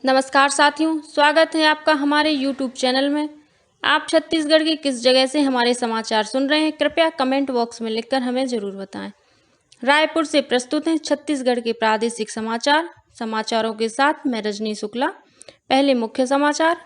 नमस्कार साथियों, स्वागत है आपका हमारे YouTube चैनल में। आप छत्तीसगढ़ की किस जगह से हमारे समाचार सुन रहे हैं, कृपया कमेंट बॉक्स में लिखकर हमें ज़रूर बताएं। रायपुर से प्रस्तुत हैं छत्तीसगढ़ के प्रादेशिक समाचार। समाचारों के साथ मैं रजनी शुक्ला। पहले मुख्य समाचार।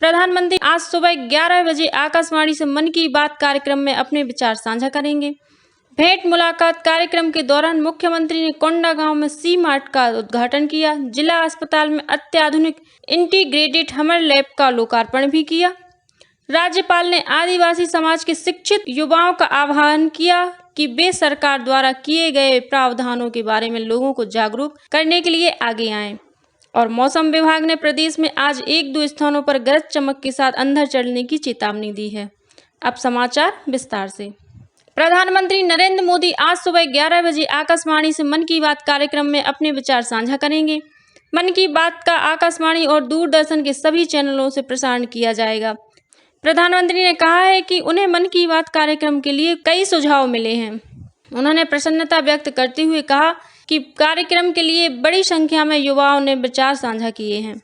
प्रधानमंत्री आज सुबह 11 बजे आकाशवाणी से मन की बात कार्यक्रम में अपने विचार साझा करेंगे। भेंट मुलाकात कार्यक्रम के दौरान मुख्यमंत्री ने कोंडागांव में सी मार्ट का उद्घाटन किया। जिला अस्पताल में अत्याधुनिक इंटीग्रेटेड हमर लैब का लोकार्पण भी किया। राज्यपाल ने आदिवासी समाज के शिक्षित युवाओं का आह्वान किया कि वे सरकार द्वारा किए गए प्रावधानों के बारे में लोगों को जागरूक करने के लिए आगे आएं। और मौसम विभाग ने प्रदेश में आज 1-2 स्थानों पर गरज चमक के साथ अंधड़ चलने की चेतावनी दी है। अब समाचार विस्तार से। प्रधानमंत्री नरेंद्र मोदी आज सुबह 11 बजे आकाशवाणी से मन की बात कार्यक्रम में अपने विचार साझा करेंगे। मन की बात का आकाशवाणी और दूरदर्शन के सभी चैनलों से प्रसारण किया जाएगा। प्रधानमंत्री ने कहा है कि उन्हें मन की बात कार्यक्रम के लिए कई सुझाव मिले हैं। उन्होंने प्रसन्नता व्यक्त करते हुए कहा कि कार्यक्रम के लिए बड़ी संख्या में युवाओं ने विचार साझा किए हैं।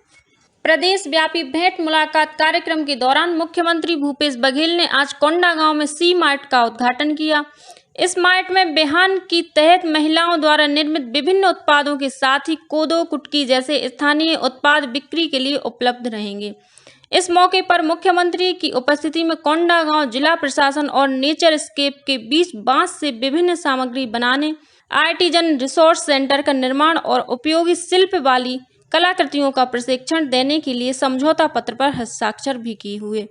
प्रदेश व्यापी भेंट मुलाकात कार्यक्रम के दौरान मुख्यमंत्री भूपेश बघेल ने आज कोंडागांव में सी मार्ट का उद्घाटन किया। इस मार्ट में बिहान के तहत महिलाओं द्वारा निर्मित विभिन्न उत्पादों के साथ ही कोदो कुटकी जैसे स्थानीय उत्पाद बिक्री के लिए उपलब्ध रहेंगे। इस मौके पर मुख्यमंत्री की उपस्थिति में कोंडागांव जिला प्रशासन और नेचर स्केप के बीच बांस से विभिन्न सामग्री बनाने, आर्टिजन रिसोर्स सेंटर का निर्माण और उपयोगी शिल्प वाली कलाकृतियों का प्रशिक्षण देने के लिए समझौता पत्र पर हस्ताक्षर भी किए हुए।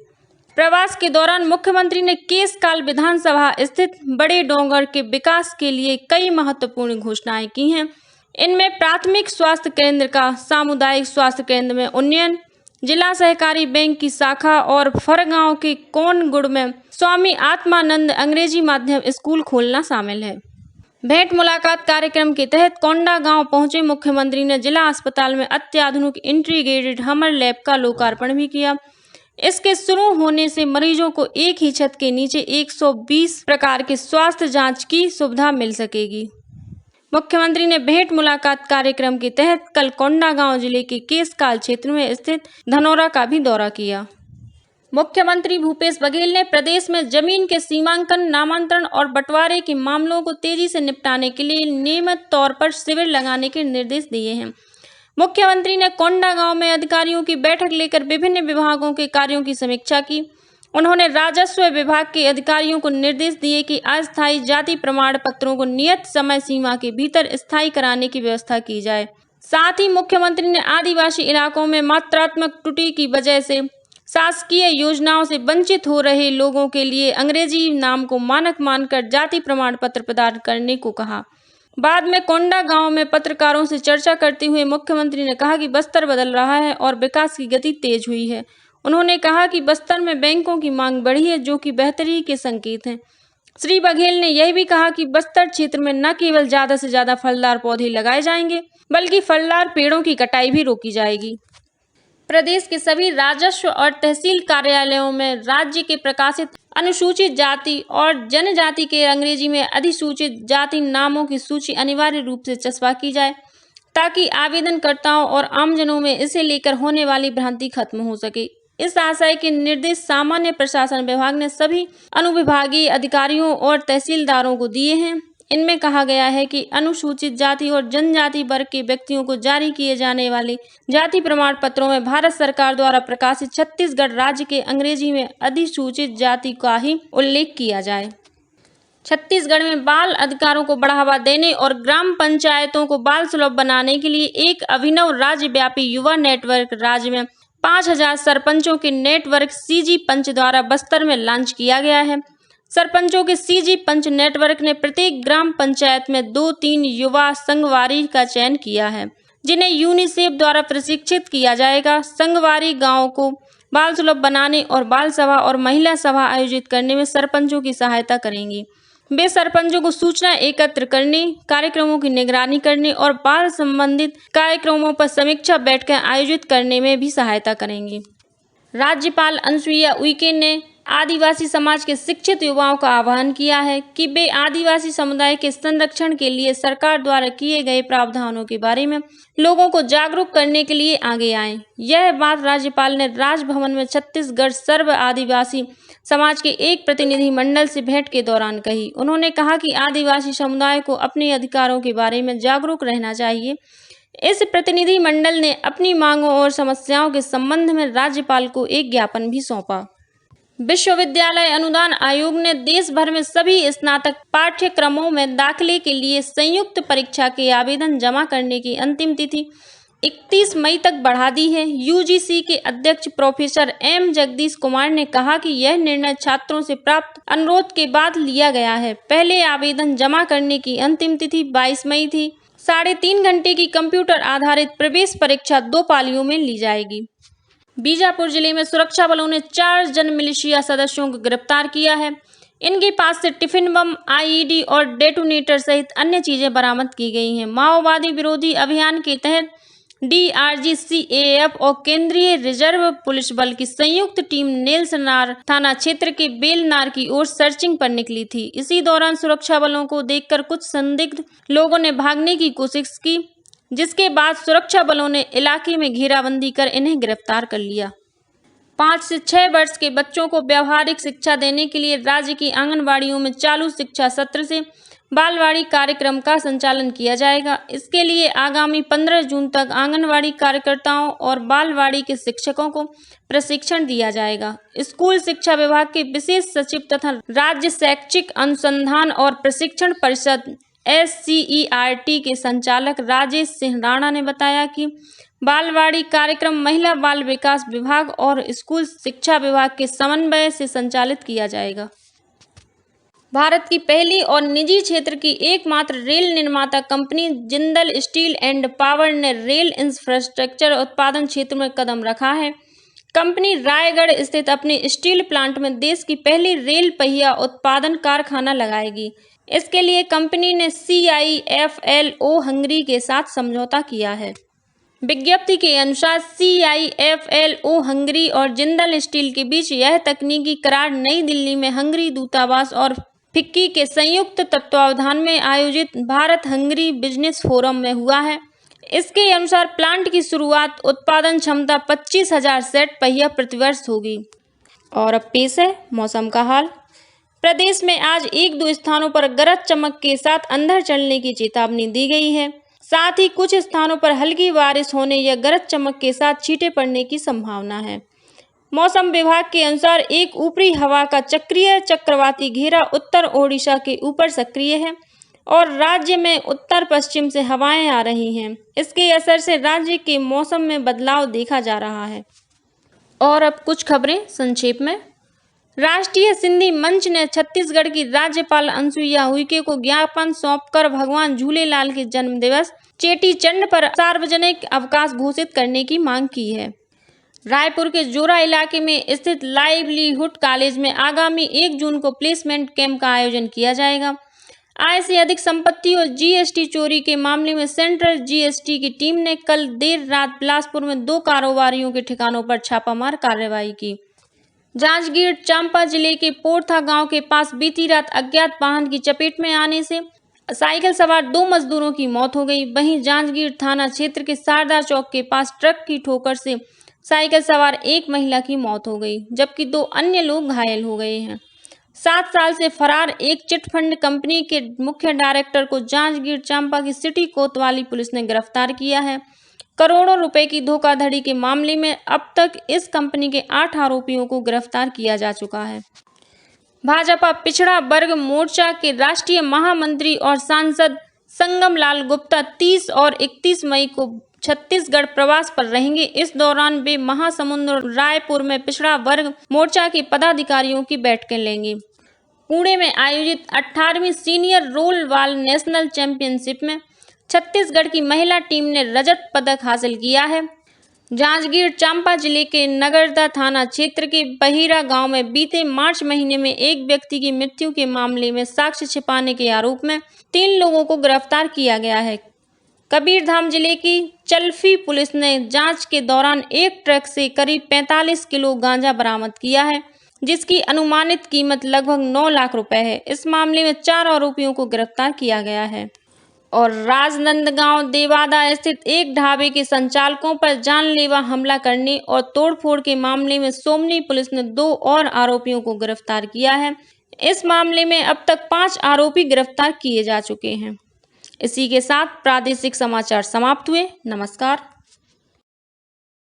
प्रवास के दौरान मुख्यमंत्री ने केशकाल विधानसभा स्थित बड़े डोंगर के विकास के लिए कई महत्वपूर्ण घोषणाएं की हैं। इनमें प्राथमिक स्वास्थ्य केंद्र का सामुदायिक स्वास्थ्य केंद्र में उन्नयन, जिला सहकारी बैंक की शाखा और फरगांव के कोनगुड़ में स्वामी आत्मानंद अंग्रेजी माध्यम स्कूल खोलना शामिल है। भेंट मुलाकात कार्यक्रम के तहत कोंडागांव पहुंचे मुख्यमंत्री ने जिला अस्पताल में अत्याधुनिक इंटीग्रेटेड हमर लैब का लोकार्पण भी किया। इसके शुरू होने से मरीजों को एक ही छत के नीचे 120 प्रकार के स्वास्थ्य जांच की सुविधा मिल सकेगी। मुख्यमंत्री ने भेंट मुलाकात कार्यक्रम के तहत कल कोंडागांव जिले के केशकाल क्षेत्र में स्थित धनौरा का भी दौरा किया। मुख्यमंत्री भूपेश बघेल ने प्रदेश में जमीन के सीमांकन, नामांतरण और बंटवारे के मामलों को तेजी से निपटाने के लिए नियमित तौर पर शिविर लगाने के निर्देश दिए हैं। मुख्यमंत्री ने कोंडागांव में अधिकारियों की बैठक लेकर विभिन्न विभागों के कार्यों की समीक्षा की। उन्होंने राजस्व विभाग के अधिकारियों को निर्देश दिए कि अस्थायी जाति प्रमाण पत्रों को नियत समय सीमा के भीतर स्थायी कराने की व्यवस्था की जाए। साथ ही मुख्यमंत्री ने आदिवासी इलाकों में मात्रात्मक त्रुटि की वजह से शासकीय योजनाओं से वंचित हो रहे लोगों के लिए अंग्रेजी नाम को मानक मानकर जाति प्रमाण पत्र प्रदान करने को कहा। बाद में कोंडागांव में पत्रकारों से चर्चा करते हुए मुख्यमंत्री ने कहा कि बस्तर बदल रहा है और विकास की गति तेज हुई है। उन्होंने कहा कि बस्तर में बैंकों की मांग बढ़ी है, जो कि बेहतरी के संकेत हैं। श्री बघेल ने यह भी कहा कि बस्तर क्षेत्र में न केवल ज्यादा से ज्यादा फलदार पौधे लगाए जाएंगे, बल्कि फलदार पेड़ों की कटाई भी रोकी जाएगी। प्रदेश के सभी राजस्व और तहसील कार्यालयों में राज्य के प्रकाशित अनुसूचित जाति और जनजाति के अंग्रेजी में अधिसूचित जाति नामों की सूची अनिवार्य रूप से चस्पा की जाए, ताकि आवेदनकर्ताओं और आमजनों में इसे लेकर होने वाली भ्रांति खत्म हो सके। इस आशय के निर्देश सामान्य प्रशासन विभाग ने सभी अनुविभागीय अधिकारियों और तहसीलदारों को दिए हैं। इनमें कहा गया है कि अनुसूचित जाति और जनजाति वर्ग के व्यक्तियों को जारी किए जाने वाले जाति प्रमाण पत्रों में भारत सरकार द्वारा प्रकाशित छत्तीसगढ़ राज्य के अंग्रेजी में अधिसूचित जाति का ही उल्लेख किया जाए। छत्तीसगढ़ में बाल अधिकारों को बढ़ावा देने और ग्राम पंचायतों को बाल सुलभ बनाने के लिए एक अभिनव राज्यव्यापी युवा नेटवर्क राज्य में 5000 सरपंचों के नेटवर्क सीजी पंच द्वारा बस्तर में लॉन्च किया गया है। सरपंचों के सीजी पंच नेटवर्क ने प्रत्येक ग्राम पंचायत में 2-3 युवा संगवारी का चयन किया है, जिन्हें यूनिसेफ द्वारा प्रशिक्षित किया जाएगा। संगवारी गांवों को बाल सुलभ बनाने और बाल सभा और महिला सभा आयोजित करने में सरपंचों की सहायता करेंगी। वे सरपंचों को सूचना एकत्र करने, कार्यक्रमों की निगरानी करने और बाल संबंधित कार्यक्रमों पर समीक्षा बैठकें आयोजित करने में भी सहायता करेंगी। राज्यपाल अनुसुईया उइके ने आदिवासी समाज के शिक्षित युवाओं का आह्वान किया है कि वे आदिवासी समुदाय के संरक्षण के लिए सरकार द्वारा किए गए प्रावधानों के बारे में लोगों को जागरूक करने के लिए आगे आएं। यह बात राज्यपाल ने राजभवन में छत्तीसगढ़ सर्व आदिवासी समाज के एक प्रतिनिधि मंडल से भेंट के दौरान कही। उन्होंने कहा कि आदिवासी समुदाय को अपने अधिकारों के बारे में जागरूक रहना चाहिए। इस प्रतिनिधि मंडल ने अपनी मांगों और समस्याओं के संबंध में राज्यपाल को एक ज्ञापन भी सौंपा। विश्वविद्यालय अनुदान आयोग ने देश भर में सभी स्नातक पाठ्यक्रमों में दाखिले के लिए संयुक्त परीक्षा के आवेदन जमा करने की अंतिम तिथि 31 मई तक बढ़ा दी है। यूजीसी के अध्यक्ष प्रोफेसर एम जगदीश कुमार ने कहा कि यह निर्णय छात्रों से प्राप्त अनुरोध के बाद लिया गया है। पहले आवेदन जमा करने की अंतिम तिथि 22 मई थी। 3.5 घंटे की कंप्यूटर आधारित प्रवेश परीक्षा 2 पालियों में ली जाएगी। बीजापुर जिले में सुरक्षा बलों ने 4 जन मिलिशिया सदस्यों को गिरफ्तार किया है। इनके पास से टिफिन बम, आईईडी और डेटोनेटर सहित अन्य चीजें बरामद की गई हैं। माओवादी विरोधी अभियान के तहत डीआरजी, सीएएफ और केंद्रीय रिजर्व पुलिस बल की संयुक्त टीम नेल्सनार थाना क्षेत्र के बेलनार की ओर सर्चिंग पर निकली थी। इसी दौरान सुरक्षा बलों को देखकर कुछ संदिग्ध लोगों ने भागने की कोशिश की, जिसके बाद सुरक्षा बलों ने इलाके में घेराबंदी कर इन्हें गिरफ्तार कर लिया। 5 से 6 वर्ष के बच्चों को व्यावहारिक शिक्षा देने के लिए राज्य की आंगनबाड़ियों में चालू शिक्षा सत्र से बालवाड़ी कार्यक्रम का संचालन किया जाएगा। इसके लिए आगामी 15 जून तक आंगनबाड़ी कार्यकर्ताओं और बालवाड़ी के शिक्षकों को प्रशिक्षण दिया जाएगा। स्कूल शिक्षा विभाग के विशेष सचिव तथा राज्य शैक्षिक अनुसंधान और प्रशिक्षण परिषद SCERT के संचालक राजेश सिंह राणा ने बताया कि बालवाड़ी कार्यक्रम महिला बाल विकास विभाग और स्कूल शिक्षा विभाग के समन्वय से संचालित किया जाएगा। भारत की पहली और निजी क्षेत्र की एकमात्र रेल निर्माता company Jindal steel and power ने रेल इंफ्रास्ट्रक्चर उत्पादन क्षेत्र में कदम रखा है। कंपनी रायगढ़ स्थित अपने स्टील प्लांट में देश की पहली रेल पहिया उत्पादन कारखाना लगाएगी। इसके लिए कंपनी ने CIFLO हंगरी के साथ समझौता किया है। विज्ञप्ति के अनुसार CIFLO हंगरी और जिंदल स्टील के बीच यह तकनीकी करार नई दिल्ली में हंगरी दूतावास और फिक्की के संयुक्त तत्वावधान में आयोजित भारत हंगरी बिजनेस फोरम में हुआ है। इसके अनुसार प्लांट की शुरुआत उत्पादन क्षमता 25,000 सेट पहिया प्रतिवर्ष होगी। और अब पेश है मौसम का हाल। प्रदेश में आज 1-2 स्थानों पर गरज चमक के साथ अंधड़ चलने की चेतावनी दी गई है। साथ ही कुछ स्थानों पर हल्की बारिश होने या गरज चमक के साथ छींटे पड़ने की संभावना है। मौसम विभाग के अनुसार एक ऊपरी हवा का चक्रीय चक्रवाती घेरा उत्तर ओडिशा के ऊपर सक्रिय है और राज्य में उत्तर पश्चिम से हवाएं आ रही हैं। इसके असर से राज्य के मौसम में बदलाव देखा जा रहा है। और अब कुछ खबरें संक्षेप में। राष्ट्रीय सिंधी मंच ने छत्तीसगढ़ की राज्यपाल अनुसुईया उइके को ज्ञापन सौंपकर भगवान झूलेलाल के जन्म दिवस चेटीचंड पर सार्वजनिक अवकाश घोषित करने की मांग की है। रायपुर के जोरा इलाके में स्थित लाइवलीहुड कॉलेज में आगामी 1 जून को प्लेसमेंट कैंप का आयोजन किया जाएगा। आय से अधिक संपत्ति और GST चोरी के मामले में सेंट्रल GST की टीम ने कल देर रात बिलासपुर में 2 कारोबारियों के ठिकानों पर छापामार कार्रवाई की। जांजगीर चांपा जिले के पोरथा गांव के पास बीती रात अज्ञात वाहन की चपेट में आने से साइकिल सवार 2 मजदूरों की मौत हो गई। वहीं जांजगीर थाना क्षेत्र के शारदा चौक के पास ट्रक की ठोकर से साइकिल सवार एक महिला की मौत हो गई, जबकि 2 अन्य लोग घायल हो गए हैं। 7 साल से फरार एक चिटफंड कंपनी के मुख्य डायरेक्टर को जांजगीर चांपा की सिटी कोतवाली पुलिस ने गिरफ्तार किया है। करोड़ों रुपए की धोखाधड़ी के मामले में अब तक इस कंपनी के 8 आरोपियों को गिरफ्तार किया जा चुका है। भाजपा पिछड़ा वर्ग मोर्चा के राष्ट्रीय महामंत्री और सांसद संगम लाल गुप्ता 30 और 31 मई को छत्तीसगढ़ प्रवास पर रहेंगे। इस दौरान वे महासमुंद और रायपुर में पिछड़ा वर्ग मोर्चा के पदाधिकारियों की बैठकें लेंगे। पुणे में आयोजित 18वीं senior roll ball national championship में छत्तीसगढ़ की महिला टीम ने रजत पदक हासिल किया है। जांजगीर चांपा जिले के नगरदा थाना क्षेत्र के बहिरा गांव में बीते मार्च महीने में एक व्यक्ति की मृत्यु के मामले में साक्ष्य छिपाने के आरोप में 3 लोगों को गिरफ्तार किया गया है। कबीरधाम जिले की चल्फी पुलिस ने जांच के दौरान एक ट्रक से करीब 45 किलो गांजा बरामद किया है। जिसकी अनुमानित कीमत लगभग 9 लाख रुपए है। इस मामले में 4 आरोपियों को गिरफ्तार किया गया है। और राजनांदगांव देवादा स्थित एक ढाबे के संचालकों पर जानलेवा हमला करने और तोड़फोड़ के मामले में सोमनी पुलिस ने 2 और आरोपियों को गिरफ्तार किया है। इस मामले में अब तक 5 आरोपी गिरफ्तार किए जा चुके हैं। इसी के साथ प्रादेशिक समाचार समाप्त हुए। नमस्कार।